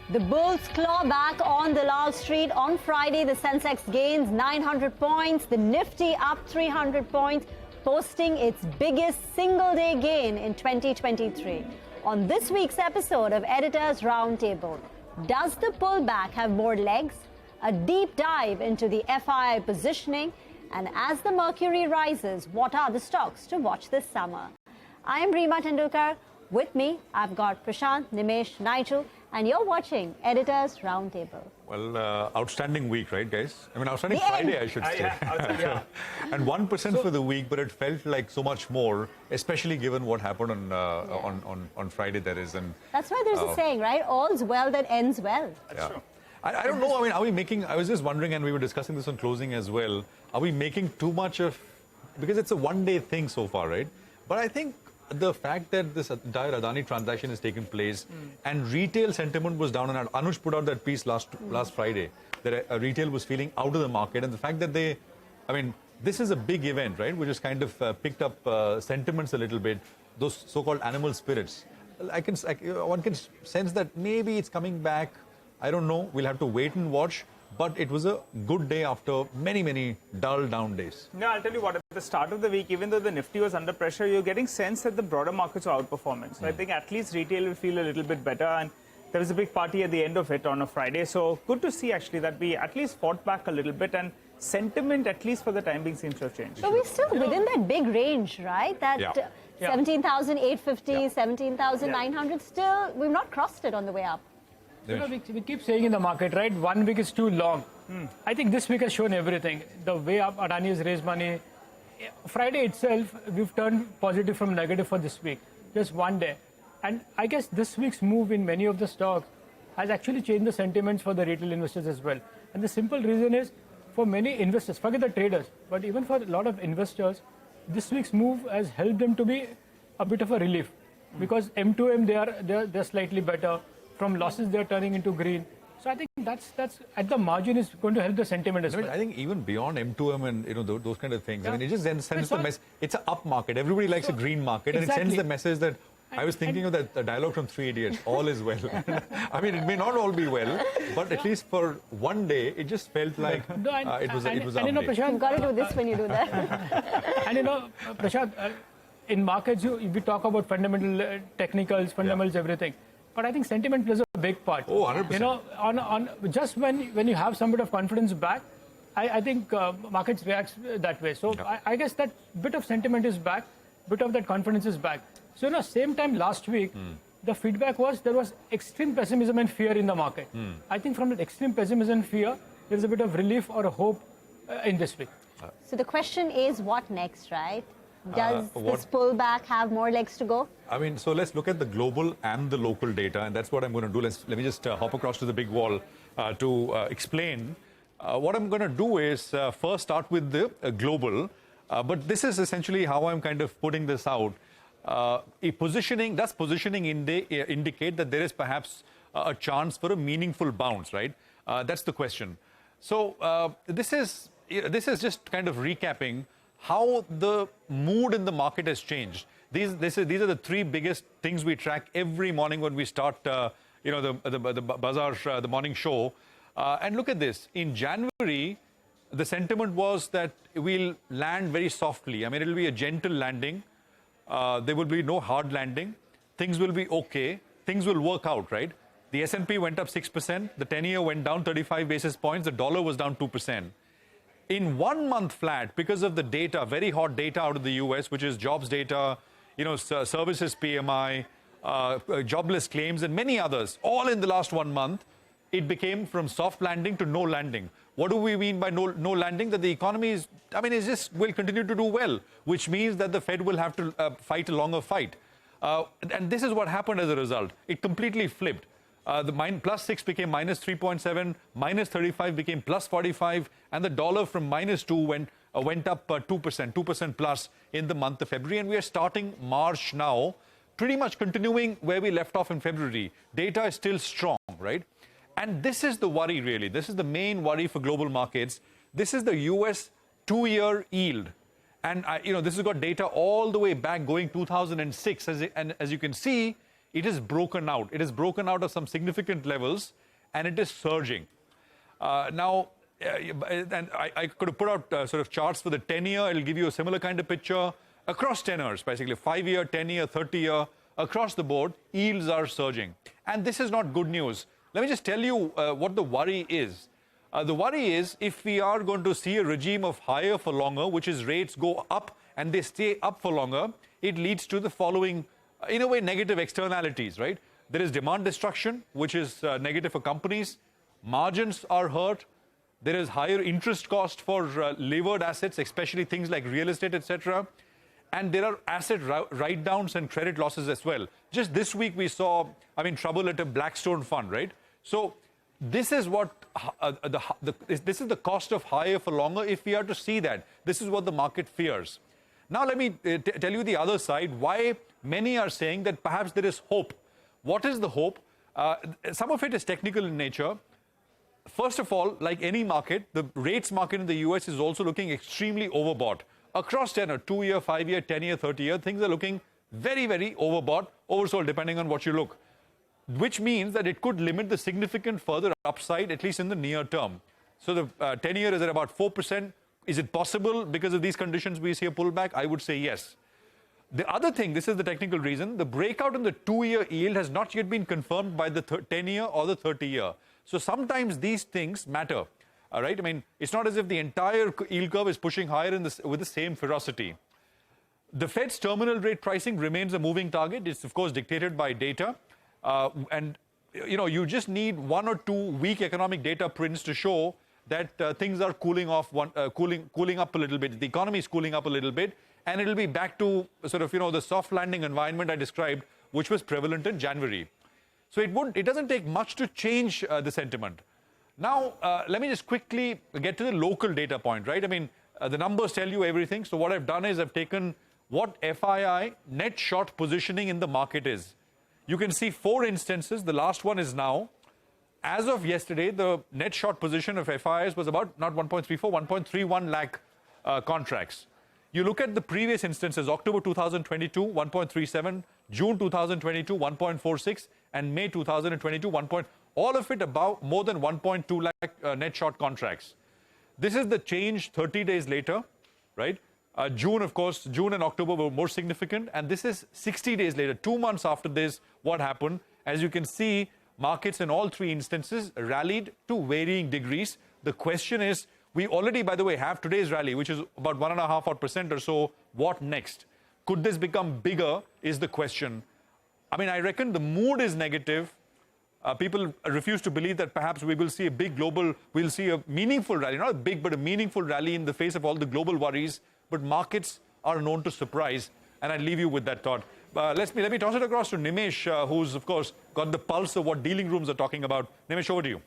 The bulls claw back on the Lal Street. On Friday, the Sensex gains 900 points, the Nifty up 300 points, posting its biggest single-day gain in 2023. On this week's episode of Editors Roundtable, does the pullback have more legs? A deep dive into the FII positioning, and as the mercury rises, what are the stocks to watch this summer? I am Reema Tendulkar. With me, I've got Prashant, Nimesh, Nigel, and you're watching Editors Roundtable. Well, outstanding week, right, guys? I mean, outstanding Friday, I should say. And 1% for the week, but it felt like so much more, especially given what happened on Friday. That's why there's a saying, right? All's well that ends well. That's true. I don't know. I mean, are we making? I was just wondering, and we were discussing this on closing as well. Are we making too much of? Because it's a one-day thing so far, right? But I think the fact that this entire Adani transaction has taken place and retail sentiment was down, and Anush put out that piece last Friday that retail was feeling out of the market, and the fact that this is a big event, right, which has kind of picked up sentiments a little bit, those so-called animal spirits. One can sense that maybe it's coming back. I don't know. We'll have to wait and watch. But it was a good day after many dull down days. No, I'll tell you what, at the start of the week, even though the Nifty was under pressure, you're getting sense that the broader markets are outperforming. So I think at least retail will feel a little bit better. And there was a big party at the end of it on a Friday. So good to see, actually, that we at least fought back a little bit. And sentiment, at least for the time being, seems to have changed. So we're still within that big range, right? That 17,850, 17,900. Still, we've not crossed it on the way up. You know, we keep saying in the market, right, 1 week is too long. I think this week has shown everything. The way up Adani has raised money. Friday itself, we've turned positive from negative for this week. Just one day. And I guess this week's move in many of the stocks has actually changed the sentiments for the retail investors as well. And the simple reason is, for many investors, forget the traders, but even for a lot of investors, this week's move has helped them to be a bit of a relief. Because M2M, they're slightly better. From losses, they're turning into green. So I think that's at the margin is going to help the sentiment as well. I think even beyond M2M and those kind of things. I mean, it just then sends the message. It's an up market. Everybody likes a green market, and it sends the message that I was thinking of that dialogue from Three Idiots. All is well. I mean, it may not all be well, but at least for one day, it just felt like it was up. Prashant, you've got to do this when you do that. And Prashant, in markets, we talk about fundamental technicals, fundamentals, everything. But I think sentiment plays a big part. Oh, 100%. On just when you have some bit of confidence back, I think markets react that way. So I guess that bit of sentiment is back, bit of that confidence is back. So same time last week, the feedback was there was extreme pessimism and fear in the market. I think from that extreme pessimism and fear, there's a bit of relief or a hope in this week. So the question is, what next, right? Does this pullback have more legs to go? I mean, so let's look at the global and the local data, and that's what I'm going to do. Let me just hop across to the big wall to explain. What I'm going to do is first start with the global, but this is essentially how I'm kind of putting this out. Does positioning indicate that there is perhaps a chance for a meaningful bounce, right? That's the question. So this is just kind of recapping how the mood in the market has changed. These are the three biggest things we track every morning when we start, the bazaar, the morning show. And look at this. In January, the sentiment was that we'll land very softly. I mean, it'll be a gentle landing. There will be no hard landing. Things will be okay. Things will work out, right? The S&P went up 6%. The 10-year went down 35 basis points. The dollar was down 2%. In 1 month flat, because of the data, very hot data out of the US, which is jobs data, services PMI, jobless claims, and many others, all in the last 1 month, it became from soft landing to no landing. What do we mean by no landing? That the economy will continue to do well, which means that the Fed will have to fight a longer fight. And this is what happened as a result. It completely flipped. The +6 became -3.7, -35 became +45, and the dollar from -2 went up 2% plus in the month of February. And we are starting March now, pretty much continuing where we left off in February. Data is still strong, right? And this is the worry, really. This is the main worry for global markets. This is the US 2-year yield. And, this has got data all the way back going 2006. And as you can see, it is broken out. It is broken out of some significant levels, and it is surging. Now, and I could have put out sort of charts for the 10-year. It'll give you a similar kind of picture across tenors, basically 5-year, 10-year, 30-year, across the board, yields are surging. And this is not good news. Let me just tell you what the worry is. The worry is if we are going to see a regime of higher for longer, which is rates go up and they stay up for longer, it leads to the following, in a way, negative externalities, right? There is demand destruction, which is negative for companies. Margins are hurt. There is higher interest cost for levered assets, especially things like real estate, etc. And there are asset write-downs and credit losses as well. Just this week we saw, trouble at a Blackstone fund, right? So this is what this is the cost of higher for longer. If we are to see that, this is what the market fears. Now let me tell you the other side, why many are saying that perhaps there is hope. What is the hope? Some of it is technical in nature. First of all, like any market, the rates market in the US is also looking extremely overbought. Across tenor, 2-year, 5-year, 10-year, 30-year, things are looking very, very overbought, oversold, depending on what you look, which means that it could limit the significant further upside, at least in the near term. So the 10-year is at about 4%. Is it possible because of these conditions we see a pullback? I would say yes. The other thing, this is the technical reason, the breakout in the 2-year yield has not yet been confirmed by the 10-year or the 30-year. So sometimes these things matter. All right, it's not as if the entire yield curve is pushing higher with the same ferocity. The Fed's terminal rate pricing remains a moving target. It's of course dictated by data, and you just need 1 or 2 weak economic data prints to show that things are cooling off, cooling up a little bit. The economy is cooling up a little bit, and it'll be back to sort of the soft landing environment I described, which was prevalent in January. So it doesn't take much to change the sentiment. Now, let me just quickly get to the local data point, right? The numbers tell you everything. So what I've done is I've taken what FII net short positioning in the market is. You can see 4 instances. The last one is now. As of yesterday, the net short position of FIIs was about not 1.34, 1.31 lakh contracts. You look at the previous instances, October 2022, 1.37, June 2022, 1.46, and May 2022, 1. All of it about more than 1.2 lakh net short contracts. This is the change 30 days later, right? June, of course, June and October were more significant. And this is 60 days later, 2 months after this, what happened? As you can see, markets in all 3 instances rallied to varying degrees. The question is, we already, by the way, have today's rally, which is about 1.5% or so. What next? Could this become bigger is the question. I reckon the mood is negative. People refuse to believe that perhaps we will see a big global, we'll see a meaningful rally, not a big, but a meaningful rally in the face of all the global worries. But markets are known to surprise. And I leave you with that thought. Let me toss it across to Nimesh, who's, of course, got the pulse of what dealing rooms are talking about. Nimesh, over to you.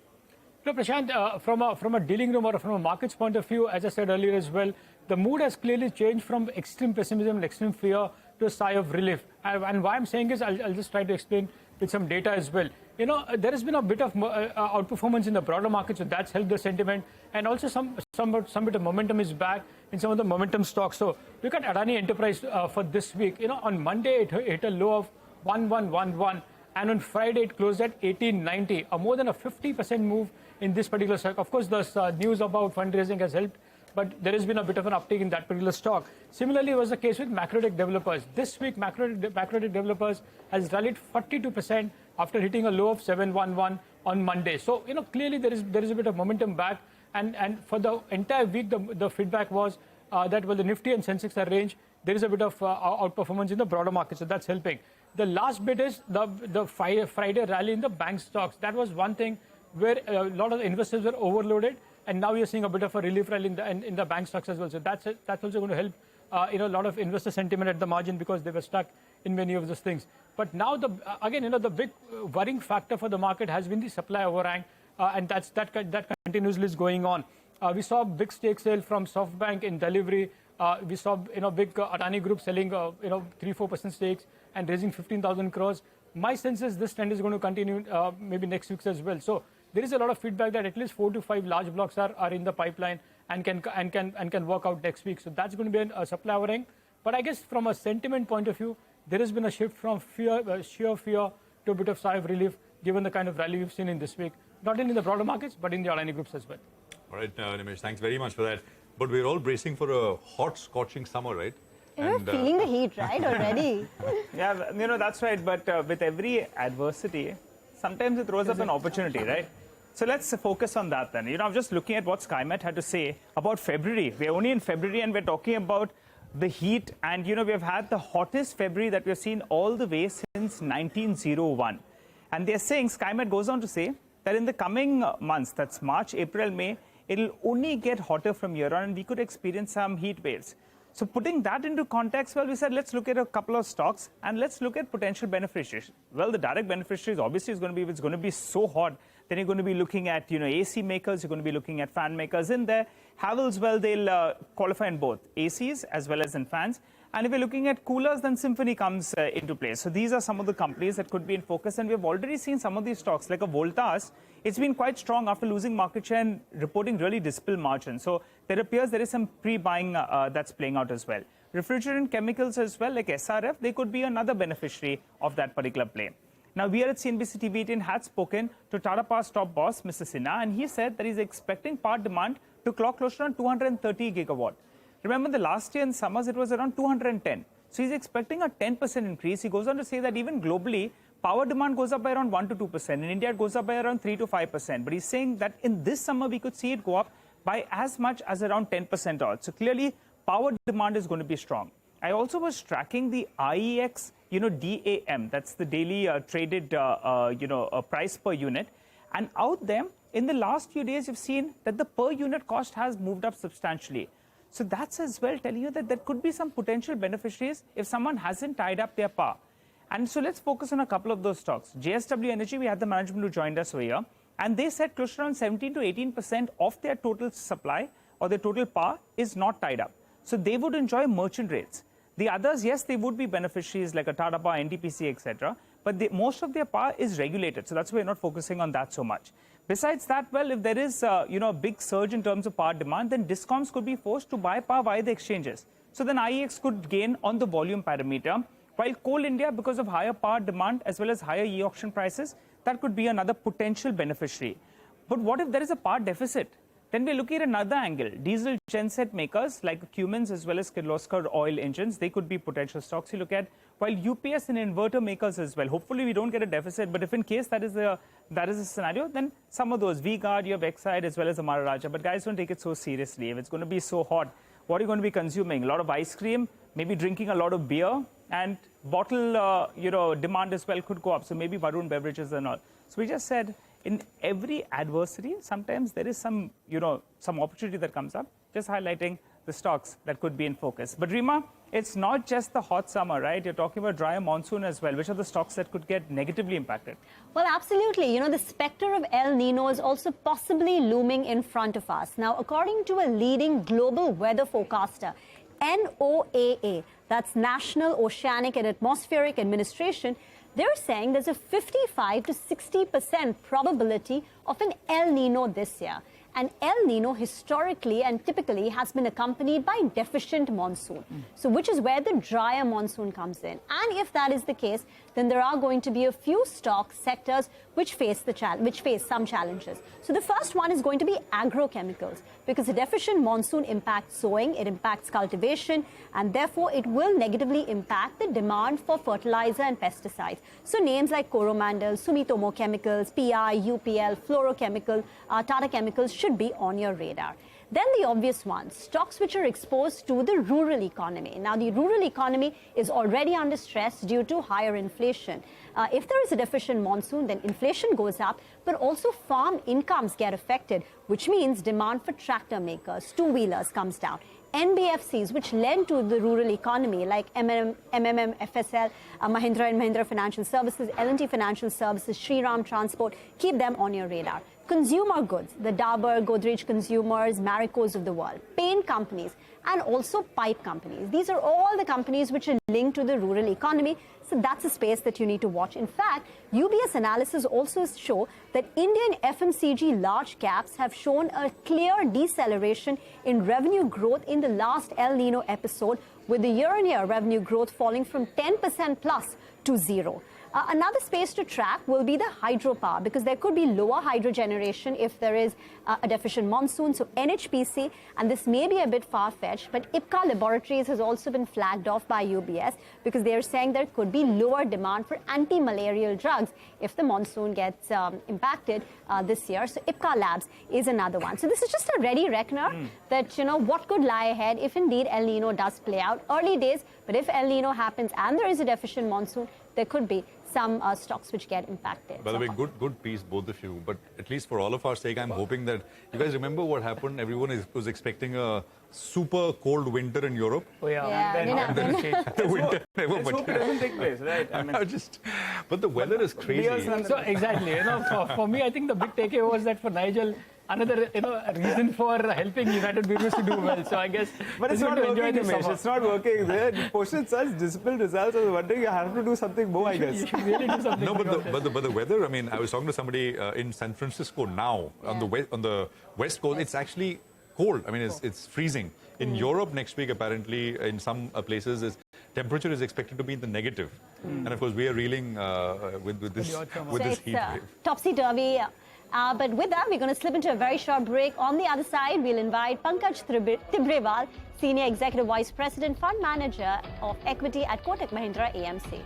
No, Prashant, from a dealing room or from a market's point of view, as I said earlier as well, the mood has clearly changed from extreme pessimism and extreme fear to a sigh of relief. And why I'm saying is, I'll just try to explain with some data as well. There has been a bit of outperformance in the broader market, so that's helped the sentiment. And also some bit of momentum is back in some of the momentum stocks. So look at Adani Enterprise for this week. On Monday, it hit a low of 1111. And on Friday, it closed at 1890, more than a 50% move in this particular stock. Of course, the news about fundraising has helped, but there has been a bit of an uptick in that particular stock. Similarly, was the case with Macrotech Developers. This week, Macrotech Developers has rallied 42% after hitting a low of 711 on Monday. So, clearly there is a bit of momentum back. And for the entire week, the feedback was that while the Nifty and Sensex are range, there is a bit of outperformance in the broader market. So that's helping. The last bit is the Friday rally in the bank stocks. That was one thing where a lot of investors were overloaded, and now you're seeing a bit of a relief rally in the bank stocks as well. So that's also going to help a lot of investor sentiment at the margin because they were stuck in many of those things. But now the big worrying factor for the market has been the supply overhang, and that continuously is going on. We saw big stake sale from SoftBank in delivery. We saw big Adani Group selling 3-4% stakes and raising 15,000 crores. My sense is this trend is going to continue maybe next week as well. So there is a lot of feedback that at least 4 to 5 large blocks are in the pipeline and can work out next week. So that's going to be a supply overhang. But I guess from a sentiment point of view, there has been a shift from sheer fear to a bit of sigh of relief, given the kind of rally we've seen in this week, not only in the broader markets, but in the Adani groups as well. All right, Nimesh, thanks very much for that. But we're all bracing for a hot, scorching summer, right? You're feeling the heat, right, already? Yeah, that's right. But with every adversity, sometimes it throws up an opportunity, right? So let's focus on that then. I'm just looking at what SkyMet had to say about February. We're only in February and we're talking about the heat. And, we've had the hottest February that we've seen all the way since 1901. And they're saying, SkyMet goes on to say that in the coming months, that's March, April, May, it'll only get hotter from here on and we could experience some heat waves. So putting that into context, well, we said, let's look at a couple of stocks and let's look at potential beneficiaries. Well, the direct beneficiaries obviously is going to be, if it's going to be so hot, then you're going to be looking at, AC makers, you're going to be looking at fan makers in there. Havells, well, they'll qualify in both ACs as well as in fans. And if you're looking at coolers, then Symphony comes into play. So these are some of the companies that could be in focus. And we've already seen some of these stocks, like a Voltas. It's been quite strong after losing market share and reporting really dismal margins. So there appears there is some pre-buying that's playing out as well. Refrigerant chemicals as well, like SRF, they could be another beneficiary of that particular play. Now, we at CNBC TV18 had spoken to Tata Power's top boss, Mr. Sinha, and he said that he's expecting power demand to clock close to around 230 gigawatt. Remember, the last year in summers, it was around 210. So he's expecting a 10% increase. He goes on to say that even globally, power demand goes up by around 1 to 2%. In India, it goes up by around 3 to 5%. But he's saying that in this summer, we could see it go up by as much as around 10% odd. So clearly, power demand is going to be strong. I also was tracking the IEX, DAM. That's the daily traded, price per unit. And out there, in the last few days, you've seen that the per unit cost has moved up substantially. So that's as well telling you that there could be some potential beneficiaries if someone hasn't tied up their power. And so let's focus on a couple of those stocks. JSW Energy, we had the management who joined us over here. And they said close to around 17 to 18% of their total supply or their total power is not tied up. So they would enjoy merchant rates. The others, yes, they would be beneficiaries like a Tata Power, NTPC, etc. But most of their power is regulated. So that's why we're not focusing on that so much. Besides that, well, if there is a big surge in terms of power demand, then discoms could be forced to buy power via the exchanges. So then IEX could gain on the volume parameter. While Coal India, because of higher power demand as well as higher e-auction prices, that could be another potential beneficiary. But what if there is a power deficit? Then we're looking at another angle. Diesel genset makers like Cummins as well as Kirloskar oil engines, they could be potential stocks you look at. While UPS and inverter makers as well. Hopefully we don't get a deficit, but if in case that is a scenario, then some of those, V-Guard, you have Exide as well as Amara Raja. But guys, don't take it so seriously. If it's going to be so hot, what are you going to be consuming? A lot of ice cream, maybe drinking a lot of beer, and bottle, demand as well could go up. So maybe Varun beverages and all. So we just said, in every adversity, sometimes there is some opportunity that comes up, just highlighting the stocks that could be in focus. But Rima, it's not just the hot summer, right? You're talking about drier monsoon as well. Which are the stocks that could get negatively impacted? Well, absolutely. The specter of El Nino is also possibly looming in front of us. Now, according to a leading global weather forecaster, NOAA, that's National Oceanic and Atmospheric Administration, they're saying there's a 55 to 60% probability of an El Nino this year. And El Nino historically and typically has been accompanied by deficient monsoon. So which is where the drier monsoon comes in. And if that is the case, then there are going to be a few stock sectors which face some challenges. So the first one is going to be agrochemicals, because a deficient monsoon impacts sowing, it impacts cultivation, and therefore it will negatively impact the demand for fertilizer and pesticides. So names like Coromandel, Sumitomo Chemicals, PI, UPL, Fluorochemical, Tata Chemicals should be on your radar. Then the obvious ones, stocks which are exposed to the rural economy. Now, the rural economy is already under stress due to higher inflation. If there is a deficient monsoon, then inflation goes up, but also farm incomes get affected, which means demand for tractor makers, two-wheelers comes down. NBFCs, which lend to the rural economy, like MMM, FSL, Mahindra and Mahindra Financial Services, L&T Financial Services, Shriram Transport, keep them on your radar. Consumer goods, the Dabur, Godrej Consumers, Marico's of the world, paint companies, and also pipe companies. These are all the companies which are linked to the rural economy. So that's a space that you need to watch. In fact, UBS analysis also show that Indian FMCG large caps have shown a clear deceleration in revenue growth in the last El Nino episode, with the year-on-year revenue growth falling from 10% plus to 0. Another space to track will be the hydropower, because there could be lower hydro generation if there is a deficient monsoon. So NHPC, and this may be a bit far-fetched, but IPCA Laboratories has also been flagged off by UBS because they are saying there could be lower demand for anti-malarial drugs if the monsoon gets impacted this year. So IPCA Labs is another one. So this is just a ready reckoner that, what could lie ahead if indeed El Nino does play out. Early days, but if El Nino happens and there is a deficient monsoon, there could be some stocks which get impacted. By the way, good piece, both of you. But at least for all of our sake, I'm hoping that you guys remember what happened. Everyone was expecting a super cold winter in Europe. Oh, yeah. And then The winter never Let's hope it doesn't take place, right? I mean, but the weather is crazy. So exactly, for me, I think the big takeaway was that for Nigel, another reason for helping United Brewers to do well. So I guess, but it's not working, Dinesh. It's not working. They posted such dismal results. I was wondering, you have to do something more, I guess. You should really do something. No, but the weather. I mean, I was talking to somebody in San Francisco now on the west coast. It's actually cold. I mean, it's freezing. In Europe next week, apparently, in some places, temperature is expected to be in the negative. And of course, we are reeling with this heat wave. Topsy-turvy. But with that, we're going to slip into a very short break. On the other side, we'll invite Pankaj Tibrewal, Senior Executive Vice President, Fund Manager of Equity at Kotak Mahindra AMC.